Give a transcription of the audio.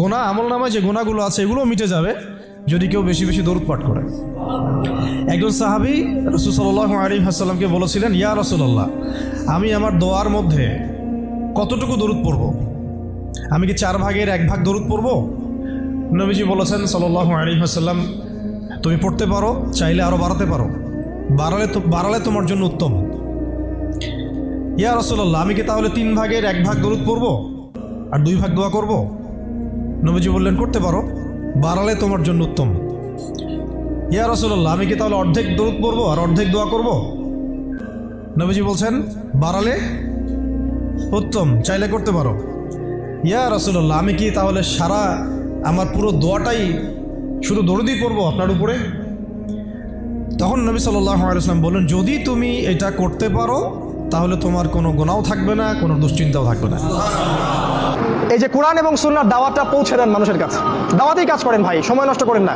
গুনাহ আমলনামায় যে গুনাহগুলো আছে এগুলো মিটে যাবে যদি কেউ বেশি বেশি দরুদ পাঠ করে। একজন সাহাবী রাসূল সাল্লাল্লাহু আলাইহি ওয়াসাল্লামকে বলেছিলেন, ইয়া রাসূলুল্লাহ, আমি আমার দোয়ার মধ্যে কতটুকু দরুদ পড়ব? আমি কি 4 ভাগের 1 ভাগ দরুদ পড়ব? নবীজি বলেছেন সাল্লাল্লাহু আলাইহি ওয়াসাল্লাম, তুমি পড়তে পারো, চাইলে আরও বাড়াতে পারো, বাড়ালে তোমার জন্য উত্তম। ইয়া রাসূলুল্লাহ, আমি কি তাহলে 3 ভাগের 1 ভাগ দরুদ পড়ব আর 2 ভাগ দোয়া করব? নবীজি বললেন, করতে পারো, বাড়ালে তোমার জন্য উত্তম। ইয়া রাসূলুল্লাহ, আমি কি তাহলে অর্ধেক দরুদ পড়ব আর অর্ধেক দোয়া করব? নবীজি বলছেন, বাড়ালে উত্তম, চাইলে করতে পারো। ইয়া রাসূলুল্লাহ, আমি কি তাহলে সারা আমার পুরো দোয়াটাই শুধু দরুদই পড়ব আপনার উপরে? তখন নবী সাল্লাল্লাহু আলাইহি ওয়াসাল্লাম বললেন, যদি তুমি এটা করতে পারো তাহলে তোমার কোনো গুনাহও থাকবে না, কোনো দুশ্চিন্তাও থাকবে না। এই যে কোরআন এবং সুন্নাহর দাওয়াতটা পৌঁছে দেন মানুষের কাছে, দাওয়াতেই কাজ করেন ভাই, সময় নষ্ট করেন না।